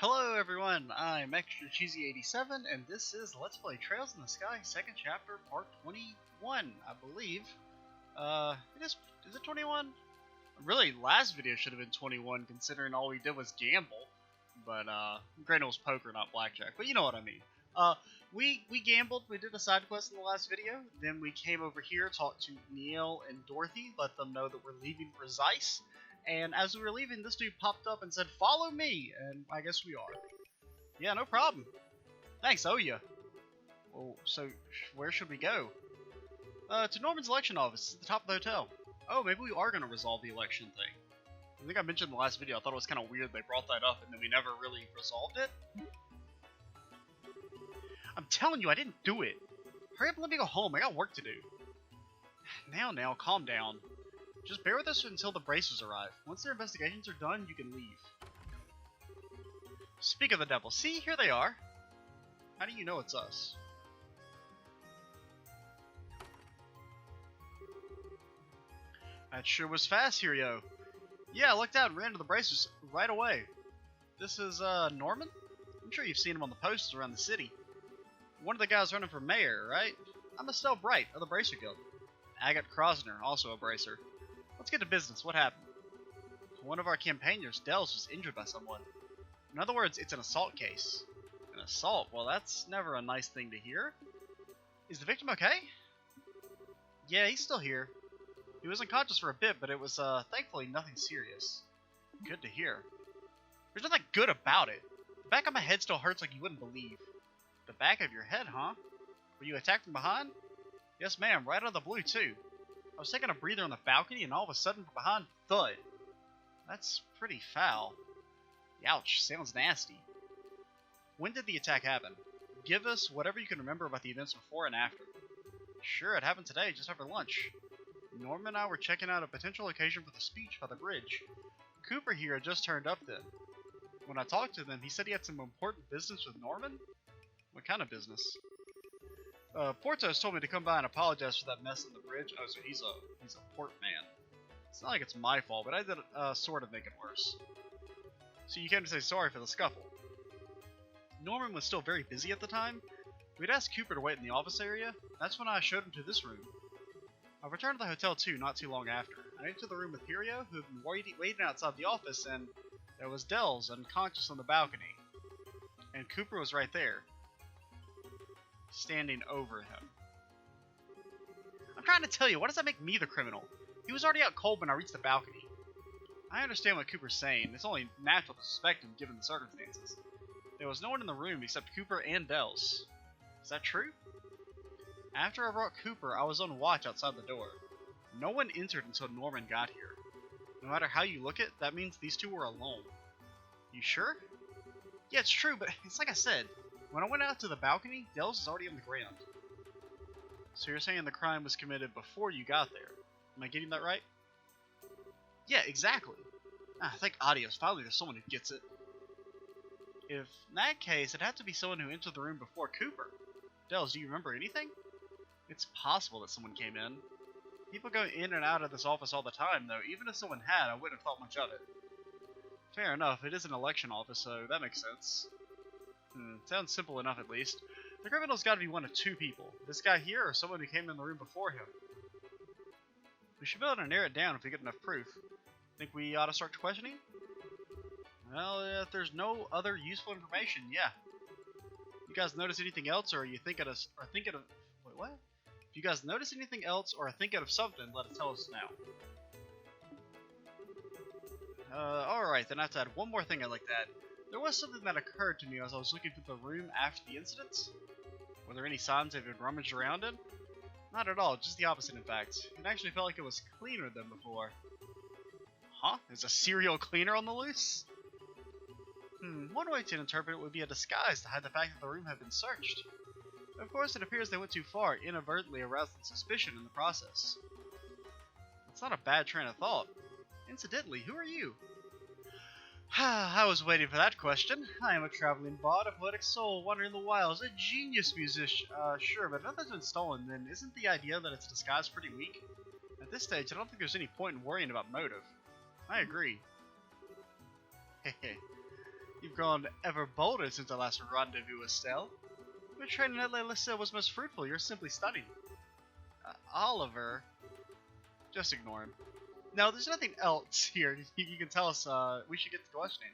Hello everyone, I'm Extra Cheesy 87 and this is Let's Play Trails in the Sky, second chapter, part 21, I believe. Is it 21? Really, last video should have been 21 considering all we did was gamble. But, granted it was poker, not blackjack, but you know what I mean. We gambled, we did a side quest in the last video, then we came over here, talked to Neil and Dorothy, let them know that we're leaving for Zeiss. And as we were leaving, this dude popped up and said, "Follow me," and I guess we are. Yeah, no problem. Thanks, owe ya. Well, so where should we go? To Norman's election office, at the top of the hotel. Oh, maybe we are going to resolve the election thing. I think I mentioned in the last video, I thought it was kind of weird they brought that up and then we never really resolved it. I'm telling you, I didn't do it. Hurry up and let me go home, I got work to do. Now, calm down. Just bear with us until the bracers arrive. Once their investigations are done, you can leave. Speak of the devil. See, here they are. How do you know it's us? That sure was fast, Hirio. Yeah, I looked out and ran to the bracers right away. This is, Norman? I'm sure you've seen him on the posters around the city. One of the guys running for mayor, right? I'm Estelle Bright of the Bracer Guild. Agatha Krosner, also a bracer. Let's get to business. What happened? One of our campaigners, Dels, was injured by someone. In other words, it's an assault case. An assault? Well, that's never a nice thing to hear. Is the victim okay? Yeah, he's still here. He was unconscious for a bit, but it was, thankfully nothing serious. Good to hear. There's nothing good about it. The back of my head still hurts like you wouldn't believe. The back of your head, huh? Were you attacked from behind? Yes, ma'am. Right out of the blue, too. I was taking a breather on the balcony, and all of a sudden, from behind, thud. That's pretty foul. Ouch, sounds nasty. When did the attack happen? Give us whatever you can remember about the events before and after. Sure, it happened today, just after lunch. Norman and I were checking out a potential location for the speech by the bridge. Cooper here had just turned up then. When I talked to them, he said he had some important business with Norman? What kind of business? Portos told me to come by and apologize for that mess on the bridge. Oh, so he's a port man. It's not like it's my fault, but I did sort of make it worse. So you came to say sorry for the scuffle. Norman was still very busy at the time. We'd asked Cooper to wait in the office area. That's when I showed him to this room. I returned to the hotel too, not too long after. I entered the room with Hirio, who had been waiting outside the office, and there was Dels unconscious on the balcony. And Cooper was right there, standing over him. I'm trying to tell you, why does that make me the criminal? He was already out cold when I reached the balcony. I understand what Cooper's saying. It's only natural to suspect him given the circumstances. There was no one in the room except Cooper and Dels. Is that true? After I brought Cooper, I was on watch outside the door. No one entered until Norman got here. No matter how you look at it, that means these two were alone. You sure? Yeah, it's true, but it's like I said. When I went out to the balcony, Dels is already on the ground. So you're saying the crime was committed before you got there. Am I getting that right? Yeah, exactly. Ah, thank Adios. Finally there's someone who gets it. If in that case, it'd have to be someone who entered the room before Cooper. Dels, do you remember anything? It's possible that someone came in. People go in and out of this office all the time, though. Even if someone had, I wouldn't have thought much of it. Fair enough. It is an election office, so that makes sense. Sounds simple enough at least. The criminal's got to be one of two people. This guy here or someone who came in the room before him. We should be able to narrow it down if we get enough proof. Think we ought to start questioning? Well, if there's no other useful information, yeah. You guys notice anything else, or are you thinking of, wait, what? If you guys notice anything else, or are thinking of something, let it tell us now. Alright, then I have to add one more thing I'd like to add. There was something that occurred to me as I was looking through the room after the incidents. Were there any signs they've been rummaged around in? Not at all, just the opposite in fact. It actually felt like it was cleaner than before. Huh? Is a serial cleaner on the loose? One way to interpret it would be a disguise to hide the fact that the room had been searched. Of course, it appears they went too far, inadvertently arousing suspicion in the process. That's not a bad train of thought. Incidentally, who are you? I was waiting for that question. I am a traveling bard, a poetic soul wandering the wilds, a genius musician. Sure, but if nothing's been stolen, then isn't the idea that it's disguised pretty weak? At this stage, I don't think there's any point in worrying about motive. I agree. Hehe. You've You've grown ever bolder since our last rendezvous, Estelle. Your training at Estelle was most fruitful. You're simply stunning. Oliver. Just ignore him. No, there's nothing else here. You can tell us, we should get to questioning.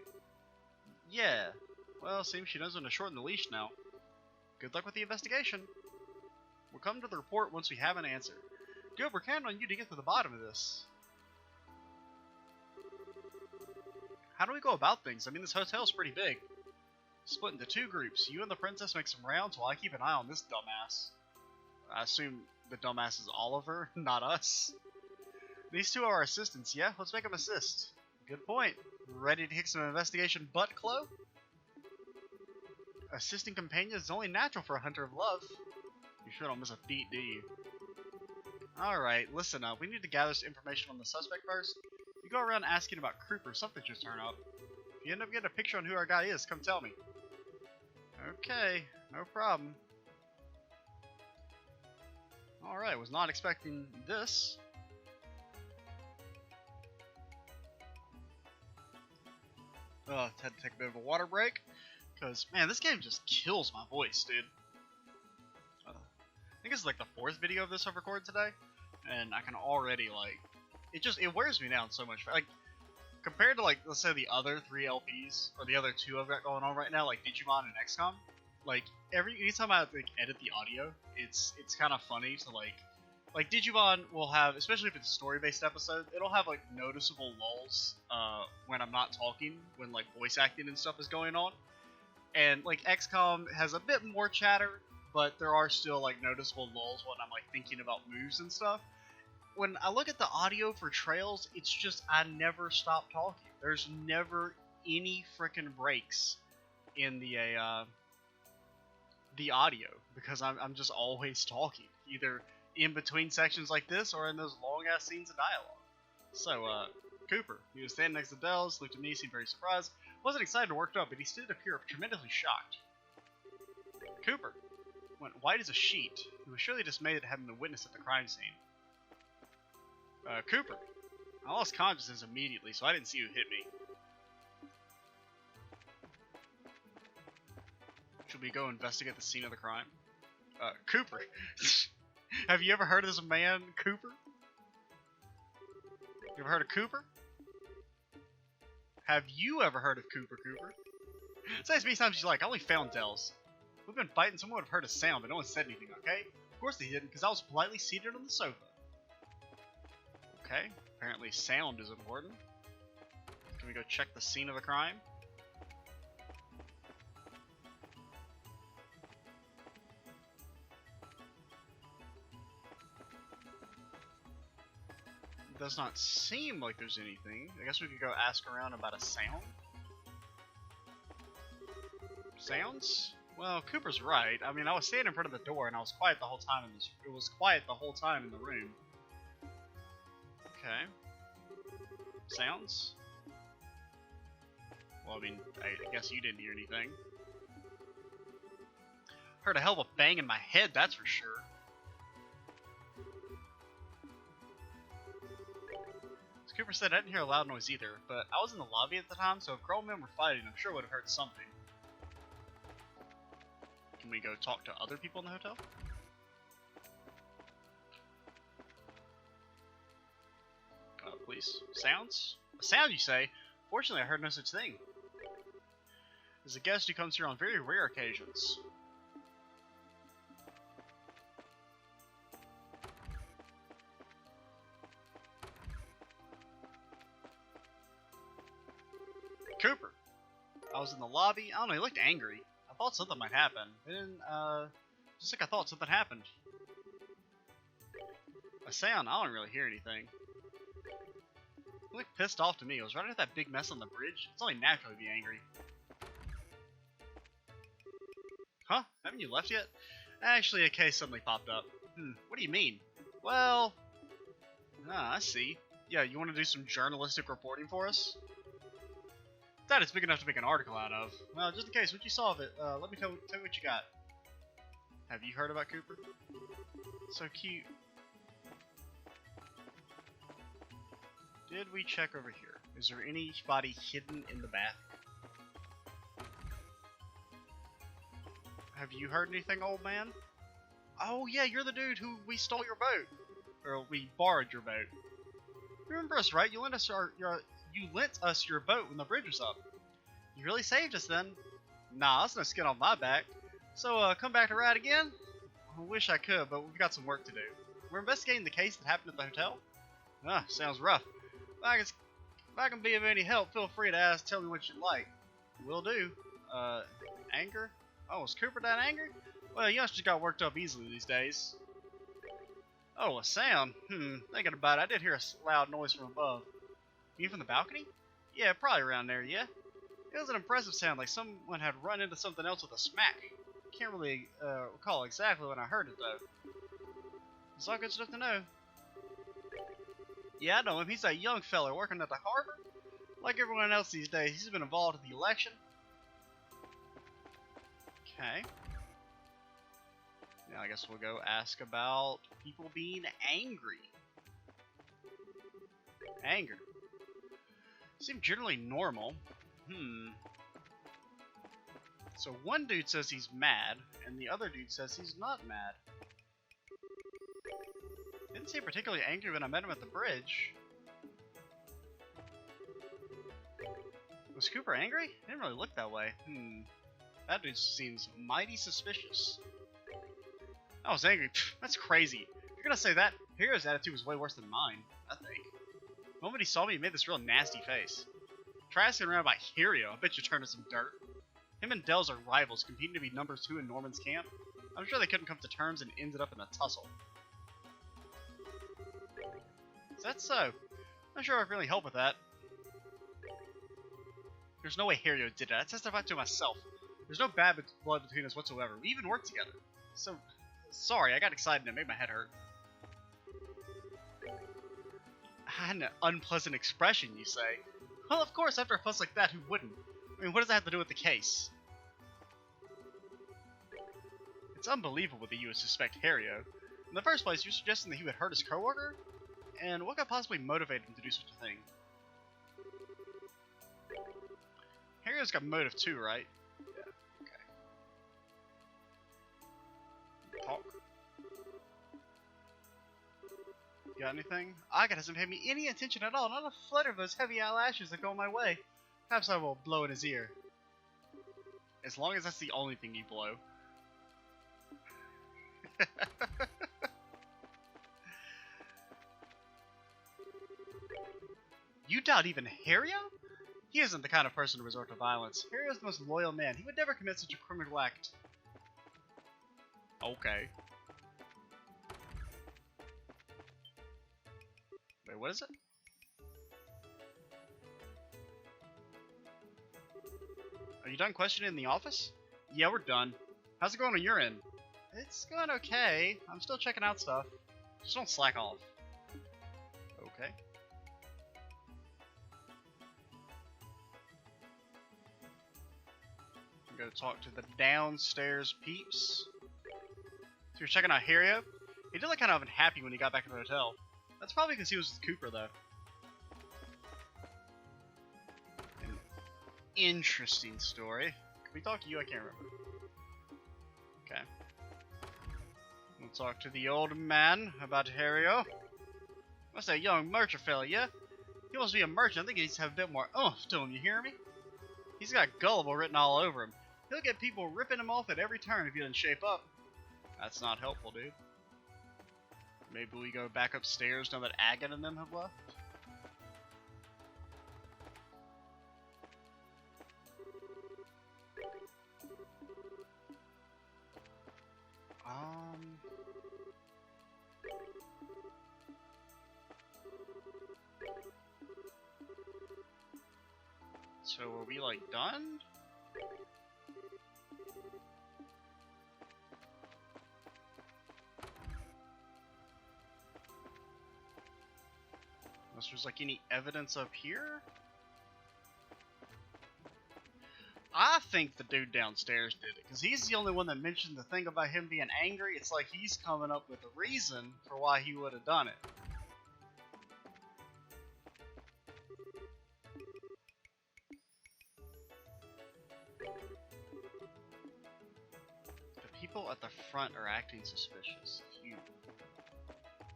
Yeah. Well, seems she knows when to shorten the leash now. Good luck with the investigation. We'll come to the report once we have an answer. Good, we're counting on you to get to the bottom of this. How do we go about things? I mean, this hotel's pretty big. Split into 2 groups. You and the princess make some rounds while I keep an eye on this dumbass. I assume the dumbass is Oliver, not us. These 2 are our assistants, yeah? Let's make them assist. Good point. Ready to kick some investigation butt, Chloe? Assisting companions is only natural for a hunter of love. You sure don't miss a beat, do you? Alright, listen up. We need to gather some information on the suspect first. You go around asking about Kruper, something should turn up. If you end up getting a picture on who our guy is, come tell me. Okay, no problem. Alright, was not expecting this. Had to take a bit of a water break. Because, man, this game just kills my voice, dude. I think this is like the 4th video of this I've recorded today. And I can already, like, it wears me down so much. Like, compared to, like, let's say the other 3 LPs, or the other 2 I've got going on right now, like Digimon and XCOM, like, anytime I, like, edit the audio, it's kind of funny to, like, Digimon will have, especially if it's a story-based episode, it'll have, like, noticeable lulls, when I'm not talking, when, like, voice acting and stuff is going on. And, like, XCOM has a bit more chatter, but there are still, like, noticeable lulls when I'm, like, thinking about moves and stuff. When I look at the audio for Trails, it's just, I never stop talking. There's never any frickin' breaks in the audio, because I'm just always talking, either in between sections like this, or in those long-ass scenes of dialogue. So, Cooper, he was standing next to Dells, looked at me, seemed very surprised. Wasn't excited or worked up, but he did appear tremendously shocked. Cooper went white as a sheet. He was surely dismayed at having been witness at the crime scene. Cooper. I lost consciousness immediately, so I didn't see who hit me. Should we go investigate the scene of the crime? Cooper. Have you ever heard of this man, Cooper? You ever heard of Cooper? Have you ever heard of Cooper? Say as many times as you like, I only found Dells. We've been fighting, someone would have heard a sound, but no one said anything, okay? Of course they didn't, because I was politely seated on the sofa. Okay, apparently sound is important. Can we go check the scene of the crime? It does not seem like there's anything. I guess we could go ask around about a sound. Sounds? Well, Cooper's right. I mean, I was standing in front of the door and I was quiet the whole time in this. It was quiet the whole time in the room. Okay. Sounds? Well, I mean, I guess you didn't hear anything. Heard a hell of a bang in my head, that's for sure. As Cooper said, I didn't hear a loud noise either, but I was in the lobby at the time, so if grown men were fighting, I'm sure I would have heard something. Can we go talk to other people in the hotel? Please. Sounds? A sound, you say? Fortunately, I heard no such thing. As a guest who comes here on very rare occasions. Cooper! I was in the lobby. I don't know, he looked angry. I thought something might happen. Then, just like I thought something happened. A sound? I don't really hear anything. He looked pissed off to me. It was right after that big mess on the bridge. It's only natural to be angry. Huh? Haven't you left yet? Actually, a case suddenly popped up. What do you mean? Well... Ah, I see. Yeah, you want to do some journalistic reporting for us? That is big enough to make an article out of. Well, just in case, what you saw of it, let me tell you what you got. Have you heard about Cooper? So cute. Did we check over here? Is there anybody hidden in the bathroom? Have you heard anything, old man? Oh yeah, you're the dude who we stole your boat. Or we borrowed your boat. You remember us, right? You lent us your boat when the bridge was up. You really saved us then. Nah, that's no skin on my back. So, come back to ride again? I wish I could, but we've got some work to do. We're investigating the case that happened at the hotel. Ah, sounds rough. If I can be of any help, feel free to tell me what you'd like. Will do. Anger? Oh, is Cooper that angry? Well, youngsters got worked up easily these days. Oh, a sound? Thinking about it, I did hear a loud noise from above. You from the balcony? Yeah, probably around there, yeah? It was an impressive sound, like someone had run into something else with a smack. Can't really recall exactly when I heard it, though. It's all good stuff to know. Yeah, I know him. He's a young fella working at the harbor. Like everyone else these days, he's been involved in the election. Okay. Now I guess we'll go ask about people being angry. Anger. Seem generally normal. So one dude says he's mad, and the other dude says he's not mad. Didn't seem particularly angry when I met him at the bridge. Was Cooper angry? Didn't really look that way. That dude seems mighty suspicious. I was angry. Pfft, that's crazy. If you're gonna say that, Hero's attitude was way worse than mine, I think. The moment he saw me, he made this real nasty face. Try asking around about Hero, I bet you turned to some dirt. Him and Dell's are rivals, competing to be number 2 in Norman's camp. I'm sure they couldn't come to terms and ended up in a tussle. Is that so? Not sure I can really help with that. There's no way Hero did it. I testified to myself. There's no bad blood between us whatsoever. We even worked together. So, sorry, I got excited and it made my head hurt. I had an unpleasant expression, you say? Well, of course, after a fuss like that, who wouldn't? I mean, what does that have to do with the case? It's unbelievable that you would suspect Hario. In the first place, you're suggesting that he would hurt his coworker? And what could possibly motivate him to do such a thing? Hario's got motive too, right? Yeah, okay. Talk. Got anything? Aga doesn't pay me any attention at all, not a flutter of those heavy eyelashes that go my way. Perhaps I will blow in his ear. As long as that's the only thing you blow. You doubt even Hario? He isn't the kind of person to resort to violence. Hario's the most loyal man. He would never commit such a criminal act. Okay. Wait, what is it? Are you done questioning in the office? Yeah, we're done. How's it going on your end? It's going okay. I'm still checking out stuff. Just don't slack off. Okay. Go talk to the downstairs peeps. So you're checking out Hario? He did look kind of unhappy when he got back to the hotel. That's probably because he was with Cooper, though. An interesting story. Can we talk to you? I can't remember. Okay. We'll talk to the old man about Hario. What's that young merchant fella, yeah? He wants to be a merchant. I think he needs to have a bit more oomph to him, you hear me? He's got gullible written all over him. He'll get people ripping him off at every turn if he doesn't shape up. That's not helpful, dude. Maybe we go back upstairs now that Agatha and them have left? So are we like done? Unless there's like any evidence up here? I think the dude downstairs did it, because he's the only one that mentioned the thing about him being angry. It's like he's coming up with a reason for why he would have done it. People at the front are acting suspicious.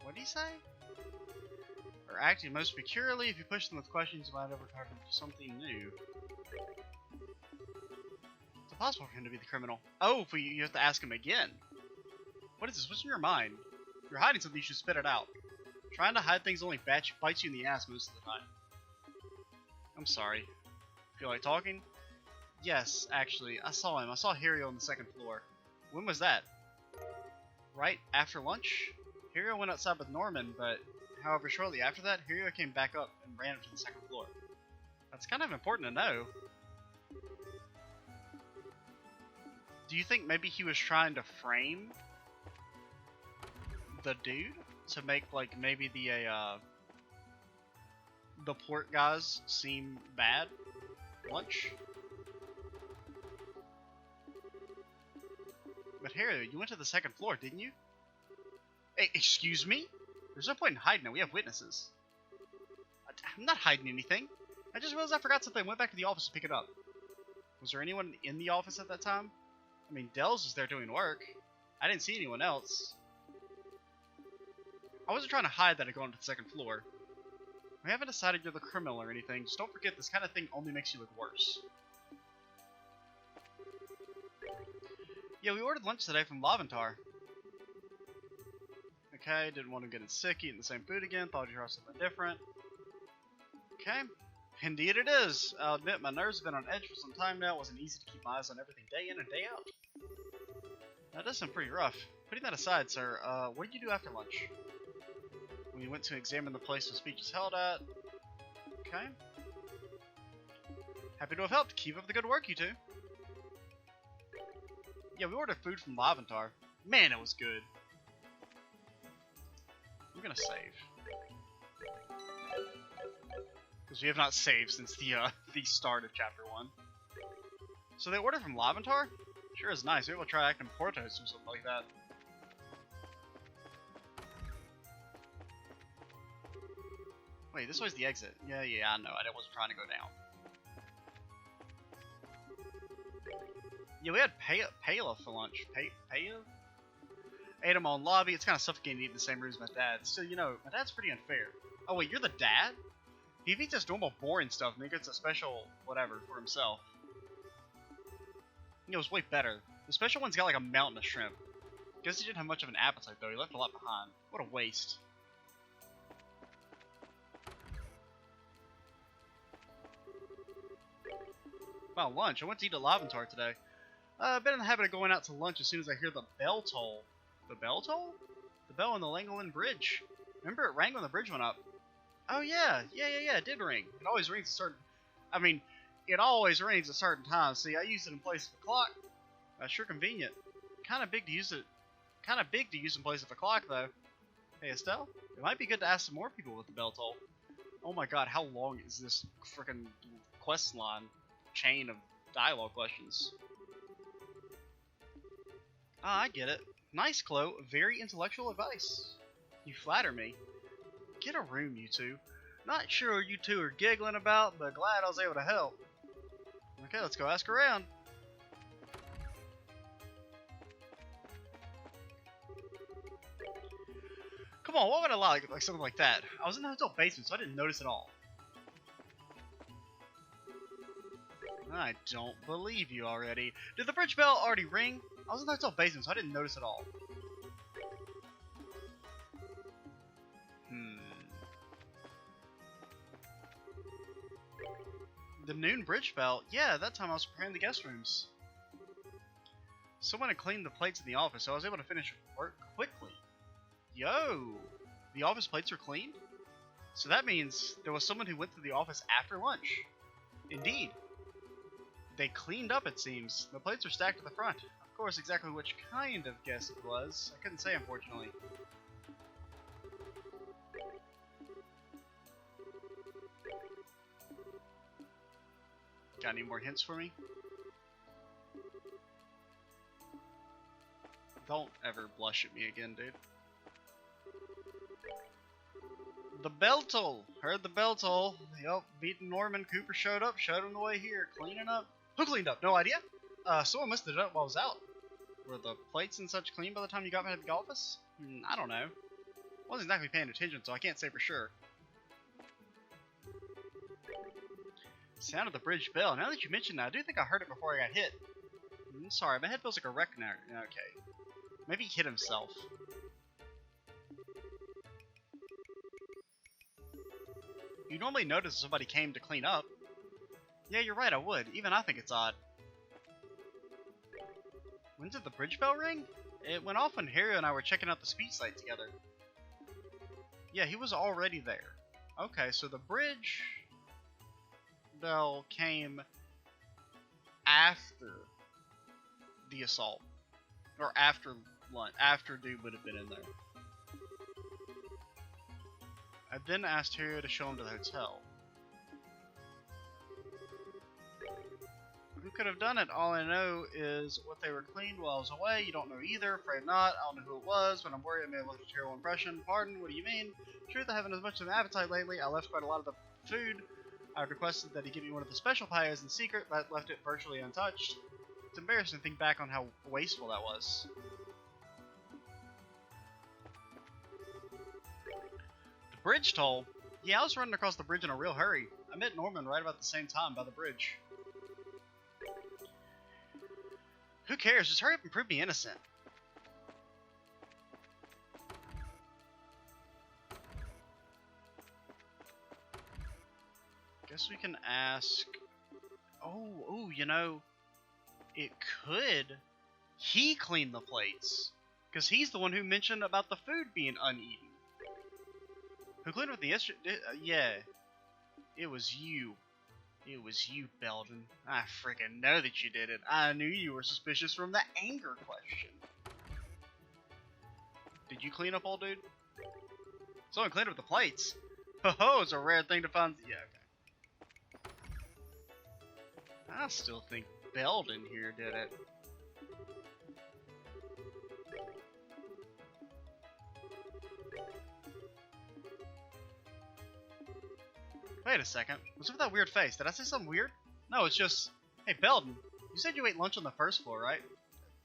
What did he say? Are acting most peculiarly. If you push them with questions, you might overcome them to something new. It's impossible for him to be the criminal. Oh, you have to ask him again. What is this? What's in your mind? If you're hiding something, you should spit it out. Trying to hide things only bites you in the ass most of the time. I'm sorry. Feel like talking? Yes, actually. I saw him. I saw Hario on the second floor. When was that? Right after lunch? Hario went outside with Norman, but however, shortly after that, Hario came back up and ran up to the second floor. That's kind of important to know. Do you think maybe he was trying to frame the dude to make like maybe the port guys seem bad? Lunch? But Hario, you went to the second floor, didn't you? Hey, excuse me? There's no point in hiding it. We have witnesses. I'm not hiding anything. I just realized I forgot something. I went back to the office to pick it up. Was there anyone in the office at that time? I mean, Dells was there doing work. I didn't see anyone else. I wasn't trying to hide that I'd gone to the second floor. We haven't decided you're the criminal or anything. Just don't forget this kind of thing only makes you look worse. Yeah, we ordered lunch today from Laventar. Okay, didn't want to get sick eating the same food again. Thought you'd try something different. Okay, indeed it is. I'll admit my nerves have been on edge for some time now. It wasn't easy to keep my eyes on everything day in and day out. That does sound pretty rough. Putting that aside, sir, what did you do after lunch? We went to examine the place the speech is held at. Okay. Happy to have helped. Keep up the good work, you two. Yeah, we ordered food from Laventar. Man, it was good. I'm gonna save. Because we have not saved since the start of Chapter 1. So they ordered from Laventar? Sure is nice. Maybe we'll try acting Portos or something like that. Wait, this way's the exit. Yeah, I know. I wasn't trying to go down. Yeah, we had Payla for lunch. Payla? Ate him on lobby. It's kind of suffocating to eat in the same room as my dad. Still, you know, my dad's pretty unfair. Oh wait, you're the dad? He eats just normal boring stuff and he gets a special whatever for himself. It was way better. The special one's got like a mountain of shrimp. Guess he didn't have much of an appetite though. He left a lot behind. What a waste. About lunch, I went to eat at Laventar today. I've been in the habit of going out to lunch as soon as I hear the bell toll. The bell toll? The bell on the Langolin Bridge. Remember it rang when the bridge went up. Oh yeah, it did ring. It always rings at certain... I mean, it always rings at certain times. See, I use it in place of a clock. That's sure convenient. Kinda big to use in place of a clock though. Hey Estelle, it might be good to ask some more people with the bell toll. Oh my god, how long is this frickin' quest line chain of dialogue questions? Ah, I get it. Nice, Chloe. Very intellectual advice. You flatter me. Get a room, you two. Not sure what you two are giggling about, but glad I was able to help. Okay, let's go ask around. Come on, what would I like something like that? I was in the hotel basement, so I didn't notice at all. I don't believe you already. Did the bridge bell already ring? I was in the hotel basement, so I didn't notice at all. The noon bridge bell? Yeah, that time I was preparing the guest rooms. Someone had cleaned the plates in the office, so I was able to finish work quickly. Yo! The office plates are cleaned? So that means there was someone who went to the office after lunch. Indeed. They cleaned up, it seems. The plates are stacked to the front. Of course, exactly which kind of guest it was, I couldn't say, unfortunately. Got any more hints for me? Don't ever blush at me again, dude. The bell toll! Heard the bell toll. Yup, beating Norman. Cooper showed up, showed him the way here. Cleaning up. Who cleaned up? No idea? Someone must have done it while I was out. Were the plates and such clean by the time you got back to the office? I don't know. Wasn't exactly paying attention, so I can't say for sure. Sound of the bridge bell. Now that you mention that, I do think I heard it before I got hit. Sorry, my head feels like a wreck now. Okay. Maybe he hit himself. You normally notice if somebody came to clean up. Yeah, you're right, I would. Even I think it's odd. When did the bridge bell ring? It went off when Harry and I were checking out the speed site together. Yeah, he was already there. Okay, so the bridge bell came after the assault. Or after lunch, after dude would have been in there. I then asked Harry to show him to the hotel. Who could have done it? All I know is what they were cleaned while I was away. You don't know either. Afraid not. I don't know who it was, but I'm worried I may have left a terrible impression. Pardon? What do you mean? Truth, I haven't as much of an appetite lately. I left quite a lot of the food. I've requested that he give me one of the special pies in secret, but left it virtually untouched. It's embarrassing to think back on how wasteful that was. The bridge toll? Yeah, I was running across the bridge in a real hurry. I met Norman right about the same time by the bridge. Who cares? Just hurry up and prove me innocent. Guess we can ask... Oh, you know... It could... He cleaned the plates. Because he's the one who mentioned about the food being uneaten. Who cleaned with the yesterday? Yeah. It was you. It was you, Belden. I freaking know that you did it. I knew you were suspicious from the anger question. Did you clean up, old dude? Someone cleaned up the plates. Ho-ho, it's a rare thing to find. Yeah, okay. I still think Belden here did it. Wait a second. What's up with that weird face? Did I say something weird? No, it's just... Hey, Belden, you said you ate lunch on the first floor, right?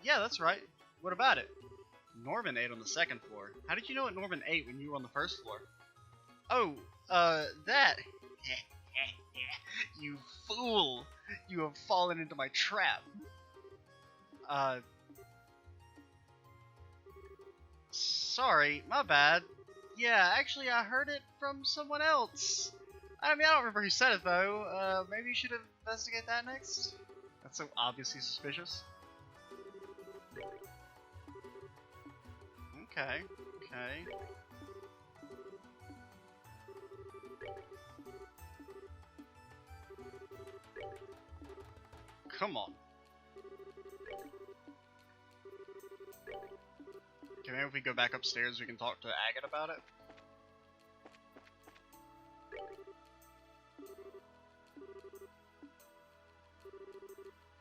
Yeah, that's right. What about it? Norman ate on the second floor. How did you know what Norman ate when you were on the first floor? Oh, that... You fool! You have fallen into my trap. Sorry, my bad. Yeah, actually I heard it from someone else. I mean, I don't remember who said it, though. Maybe you should investigate that next? That's so obviously suspicious. Okay, okay. Come on. Okay, maybe if we go back upstairs, we can talk to Agate about it.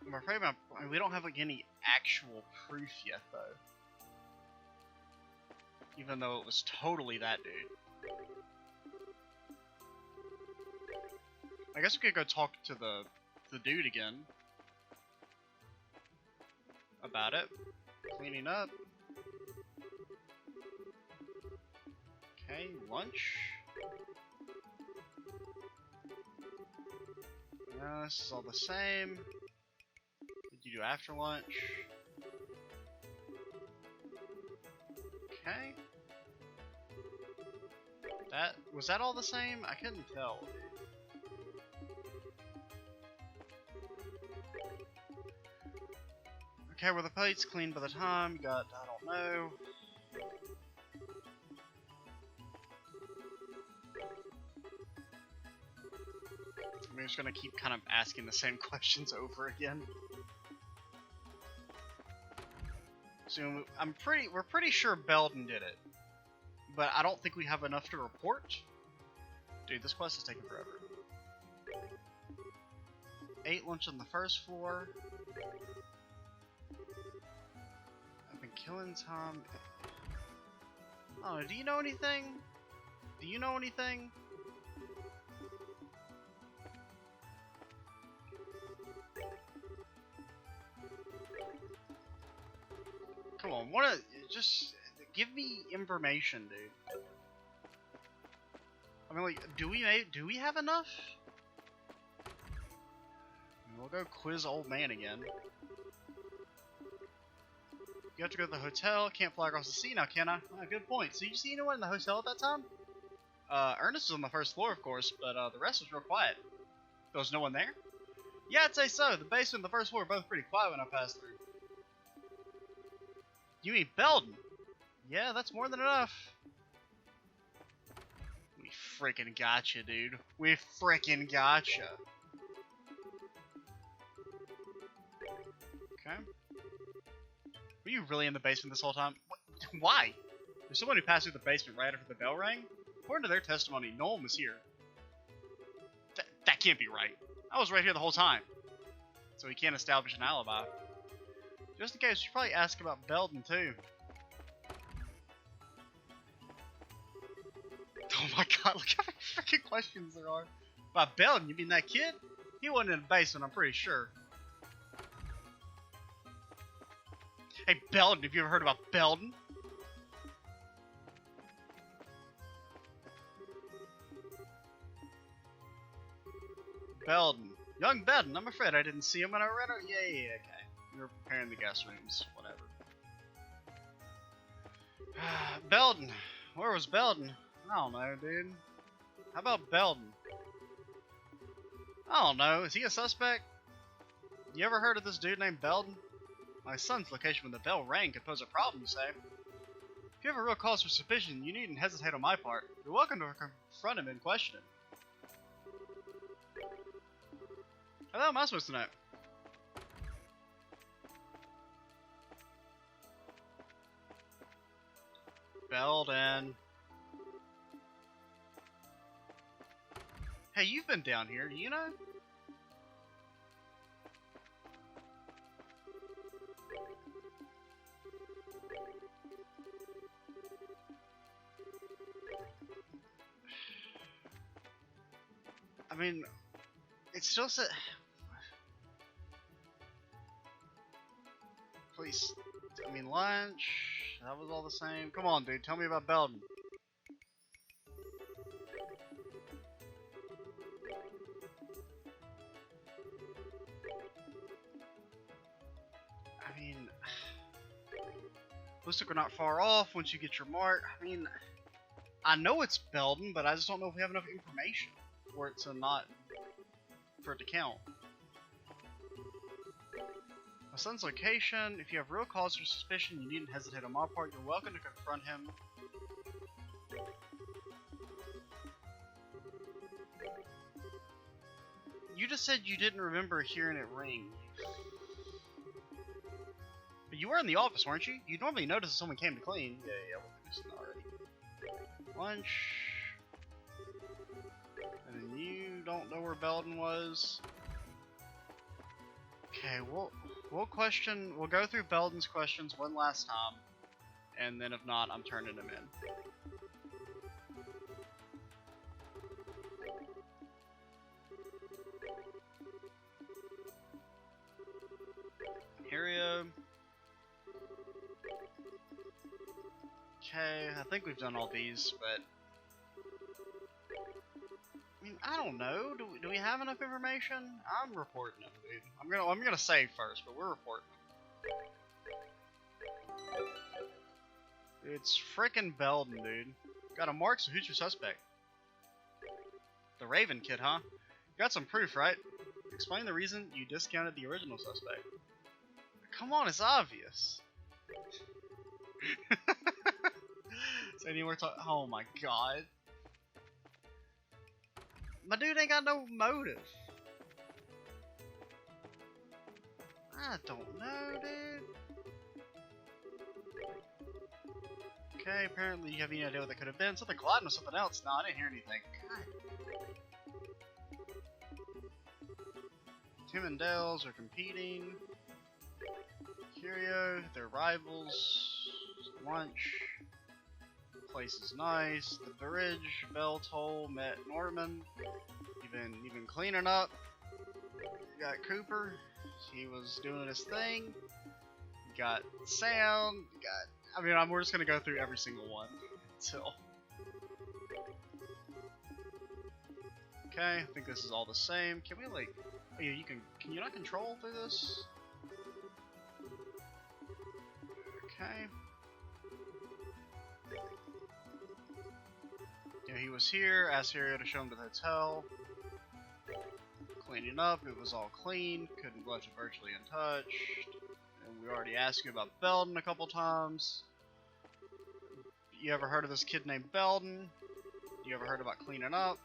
I'm afraid we don't have like any actual proof yet, though. Even though it was totally that dude. I guess we could go talk to the dude again. About it. Cleaning up. Okay, lunch. This is all the same. What did you do after lunch? Okay. Was that all the same? I couldn't tell. Okay, were the plates cleaned by the time you got, I don't know. I'm just gonna keep kind of asking the same questions over again. So we're pretty sure Belden did it, but I don't think we have enough to report. Dude, this quest is taking forever. Ate lunch on the first floor. I've been killing Tom. Oh, do you know anything? Do you know anything? on, just give me information, dude. I mean, like, do we have enough? We'll go quiz old man again. You have to go to the hotel. Can't fly across the sea now, can I? Oh, good point. So you see anyone in the hotel at that time? Ernest was on the first floor, of course, but the rest was real quiet. There was no one there? Yeah, I'd say so. The basement and the first floor were both pretty quiet when I passed through. You mean Belden? Yeah, that's more than enough. We freaking gotcha, dude. We freaking gotcha. Okay. Were you really in the basement this whole time? What? Why? There's someone who passed through the basement right after the bell rang. According to their testimony, no one was here. That can't be right. I was right here the whole time. So he can't establish an alibi. Just in case, you should probably ask about Belden too. Oh my god, look how many freaking questions there are. About Belden, you mean that kid? He wasn't in the basement, I'm pretty sure. Hey, Belden, have you ever heard about Belden? Belden. Young Belden, I'm afraid I didn't see him when I read it. Yeah, okay. We were preparing the guest rooms, whatever. Belden. Where was Belden? I don't know, dude. How about Belden? I don't know. Is he a suspect? You ever heard of this dude named Belden? My son's location when the bell rang could pose a problem, you say? If you have a real cause for suspicion, you needn't hesitate on my part. You're welcome to confront him and question him. How am I supposed to know? Belden. Hey, you've been down here, you know? I mean, it still said... Please, I mean, lunch, that was all the same. Come on, dude, tell me about Belden. I mean, looks like we're not far off once you get your mark. I mean, I know it's Belden, but I just don't know if we have enough information for it to count. My son's location. If you have real cause for suspicion, you needn't hesitate on my part. You're welcome to confront him. You just said you didn't remember hearing it ring. But you were in the office, weren't you? You'd normally notice if someone came to clean. Yeah, we're losing already. Lunch. And then you don't know where Belden was. Okay, we'll go through Belden's questions one last time, and then if not, I'm turning him in. Here we go. Okay, I think we've done all these, but I mean, I don't know. Do we have enough information? I'm reporting them, dude. I'm gonna save first, but we're reporting them. It's frickin' Belden, dude. Got a mark, so who's your suspect? The Raven kid, huh? Got some proof, right? Explain the reason you discounted the original suspect. Come on, it's obvious. So any more talk? Oh my god. My dude ain't got no motive. I don't know, dude. Okay, apparently you have any idea what that could have been. Something colliding with something else. No, I didn't hear anything. God. Tim and Dales are competing. Curio, they're rivals. Lunch. Place is nice. The bridge, bell toll, met Norman. Even cleaning up. You got Cooper. He was doing his thing. got sound, got... I mean, we're just gonna go through every single one until... Okay, I think this is all the same. Can we, like... Oh, yeah, can you not control through this? Okay. Yeah, he was here, asked Harriet to show him to the hotel. Cleaning up, it was all clean, couldn't left it virtually untouched. And we already asked you about Belden a couple times. You ever heard of this kid named Belden? You ever heard about cleaning up?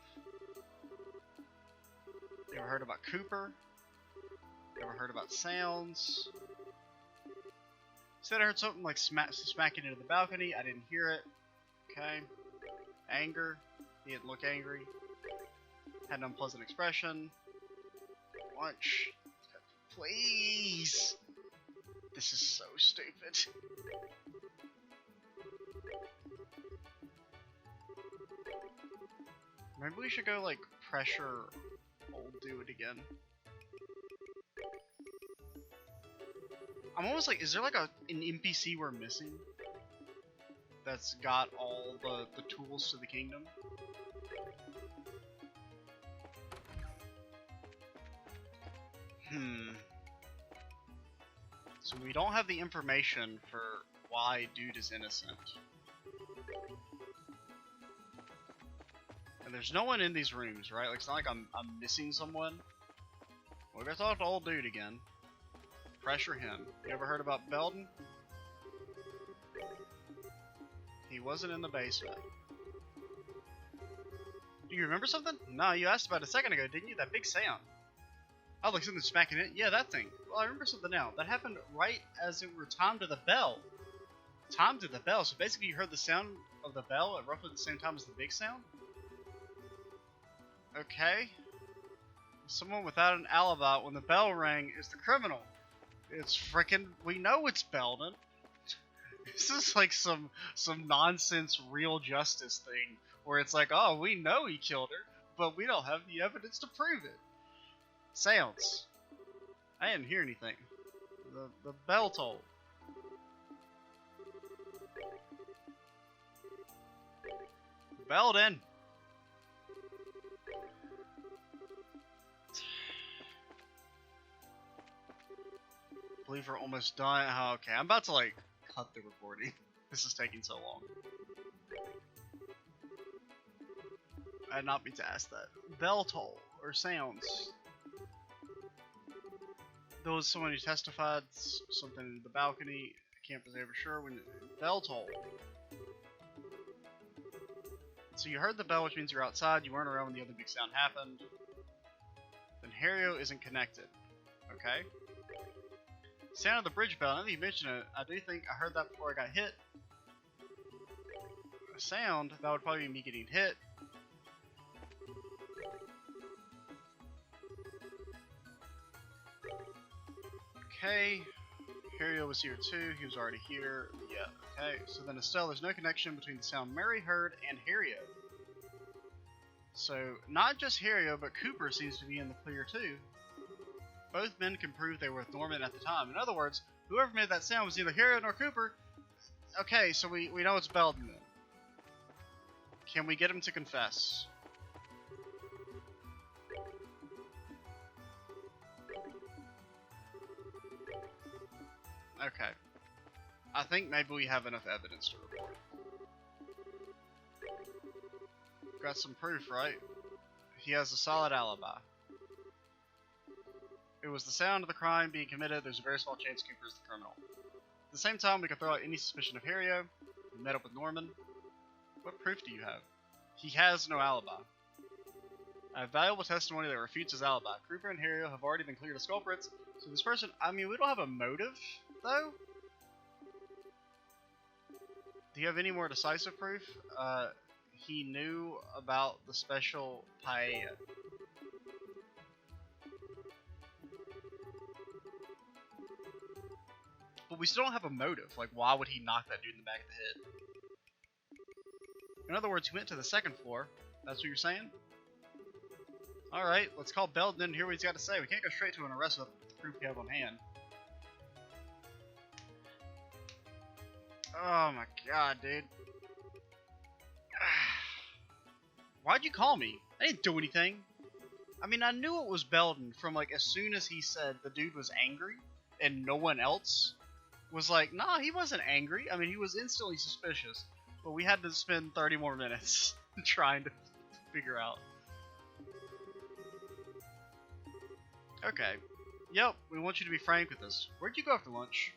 You ever heard about Cooper? You ever heard about sounds? Said I heard something like smacking into the balcony. I didn't hear it. Okay. Anger. He didn't look angry. Had an unpleasant expression. Lunch. Please. This is so stupid. Maybe we should go like pressure old dude again. I'm almost like, is there like an NPC we're missing? That's got all the tools to the kingdom? So we don't have the information for why dude is innocent. And there's no one in these rooms, right? Like, it's not like I'm missing someone. We're gonna talk to old dude again. Pressure him. You ever heard about Belden? He wasn't in the basement. Do you remember something? No, you asked about it a second ago, didn't you? That big sound. Oh, like something smacking it? Yeah, that thing. Well, I remember something now. That happened right as it were timed to the bell. Timed to the bell, so basically you heard the sound of the bell at roughly the same time as the big sound? Okay. Someone without an alibi when the bell rang is the criminal. It's frickin', we know it's Belden. This is like some nonsense real justice thing where it's like, oh, we know he killed her, but we don't have the evidence to prove it. Sounds. I didn't hear anything. The bell tolled. Belden. I believe we're almost done. Oh, okay, I'm about to like cut the recording. This is taking so long. I did not mean to ask that. Bell toll or sounds. There was someone who testified something in the balcony. I can't say for sure when bell toll. So you heard the bell, which means you're outside. You weren't around when the other big sound happened. Then Hario isn't connected. Okay. Sound of the bridge bell. Now that you mention it, I do think I heard that before I got hit. A sound, that would probably be me getting hit. Okay. Hario was here too. He was already here. Yeah. Okay. So then Estelle, there's no connection between the sound Mary heard and Hario. So not just Hario, but Cooper seems to be in the clear too. Both men can prove they were with Norman at the time. In other words, whoever made that sound was neither Hario nor Cooper. Okay, so we know it's Belden then. Can we get him to confess? Okay. I think maybe we have enough evidence to report. Got some proof, right? He has a solid alibi. It was the sound of the crime being committed. There's a very small chance Cooper is the criminal. At the same time, we can throw out any suspicion of Hario. We met up with Norman. What proof do you have? He has no alibi. I have valuable testimony that refutes his alibi. Cooper and Hario have already been cleared as culprits, so this person, I mean, we don't have a motive, though? Do you have any more decisive proof? He knew about the special paella. But we still don't have a motive. Like, why would he knock that dude in the back of the head? In other words, he went to the second floor. That's what you're saying? Alright, let's call Belden and hear what he's got to say. We can't go straight to an arrest with the proof we have on hand. Oh my god, dude. Why'd you call me? I didn't do anything. I mean, I knew it was Belden from like as soon as he said the dude was angry and no one else was like, nah, he wasn't angry. I mean, he was instantly suspicious, but we had to spend 30 more minutes trying to figure out. Okay. Yep, we want you to be frank with us. Where'd you go after lunch?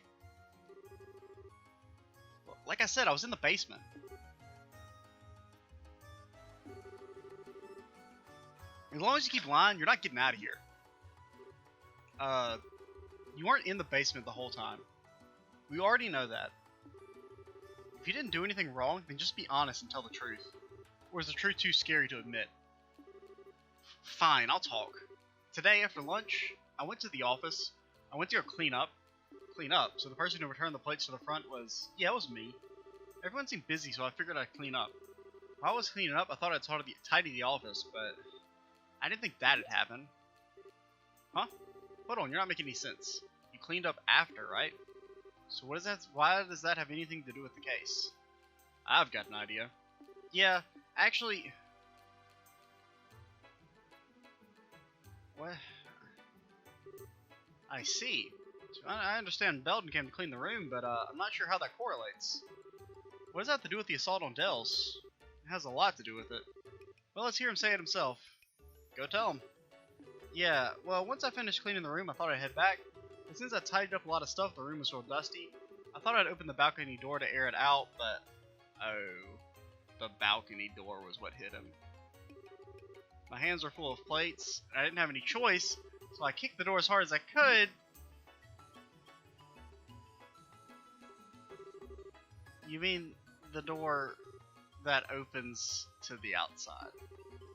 Well, like I said, I was in the basement. As long as you keep lying, you're not getting out of here. You weren't in the basement the whole time. We already know that. If you didn't do anything wrong, then just be honest and tell the truth. Or is the truth too scary to admit? Fine, I'll talk. Today after lunch, I went to the office. I went to go clean up. So the person who returned the plates to the front was, yeah, it was me. Everyone seemed busy, so I figured I'd clean up. While I was cleaning up, I thought I'd tidy the office, but I didn't think that'd happen. Huh? Hold on, you're not making any sense. You cleaned up after, right? So what is that? Why does that have anything to do with the case? I've got an idea. Yeah, actually... What? I see. So I understand Belden came to clean the room, but I'm not sure how that correlates. What does that have to do with the assault on Dells? It has a lot to do with it. Well, let's hear him say it himself. Go tell him. Yeah, well, once I finished cleaning the room, I thought I'd head back. But since I tidied up a lot of stuff, the room was real dusty. I thought I'd open the balcony door to air it out, but... Oh. The balcony door was what hit him. My hands were full of plates, and I didn't have any choice, so I kicked the door as hard as I could. You mean the door that opens to the outside?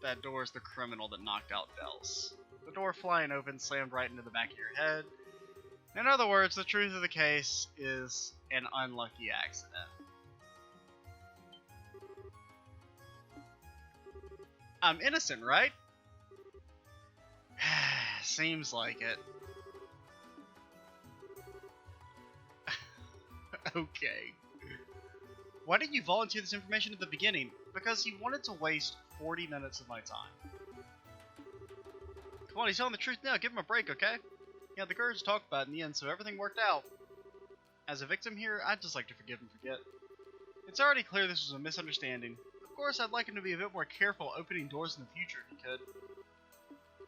That door is the criminal that knocked out Dells. The door flying open slammed right into the back of your head. In other words, the truth of the case is an unlucky accident. I'm innocent, right? Seems like it. Okay. Why didn't you volunteer this information at the beginning? Because he wanted to waste 40 minutes of my time. Come on, he's telling the truth now. Give him a break, okay? He had the courage to talk about it in the end, so everything worked out. As a victim here, I'd just like to forgive and forget. It's already clear this was a misunderstanding. Of course, I'd like him to be a bit more careful opening doors in the future if he could.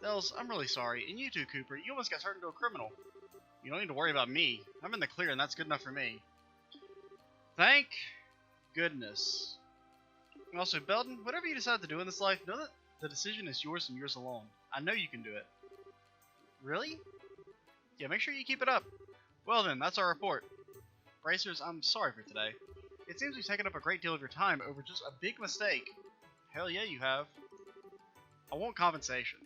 Dells, I'm really sorry. And you too, Cooper. You almost got turned into a criminal. You don't need to worry about me. I'm in the clear, and that's good enough for me. Thank goodness. And also, Belden, whatever you decide to do in this life, know that the decision is yours and yours alone. I know you can do it. Really? Yeah, make sure you keep it up. Well then, that's our report. Bracers, I'm sorry for today. It seems we've taken up a great deal of your time over just a big mistake. Hell yeah, you have. I want compensation.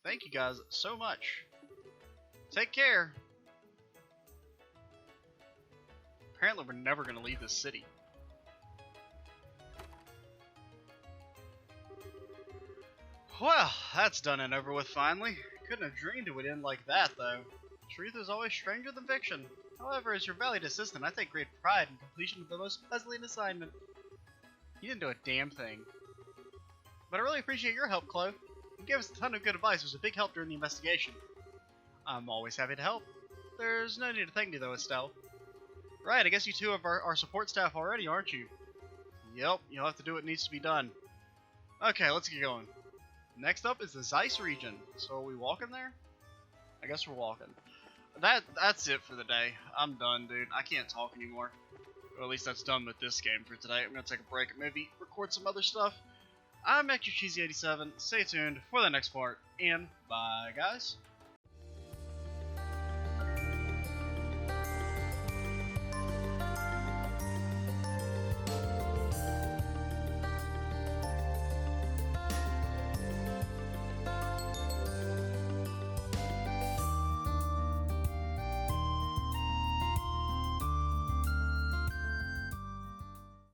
Thank you guys so much. Take care. Apparently we're never going to leave this city. Well, that's done and over with finally. Couldn't have dreamed it would end like that, though. Truth is always stranger than fiction. However, as your valued assistant, I take great pride in completion of the most puzzling assignment. You didn't do a damn thing. But I really appreciate your help, Chloe. You gave us a ton of good advice. It was a big help during the investigation. I'm always happy to help. There's no need to thank me, though, Estelle. Right, I guess you two are our support staff already, aren't you? Yep, you'll have to do what needs to be done. Okay, let's get going. Next up is the Zeiss region. So are we walking there? I guess we're walking. That's it for the day. I'm done, dude. I can't talk anymore. Or at least that's done with this game for today. I'm gonna take a break and maybe record some other stuff. I'm Extra Cheesy 87. Stay tuned for the next part, and bye, guys.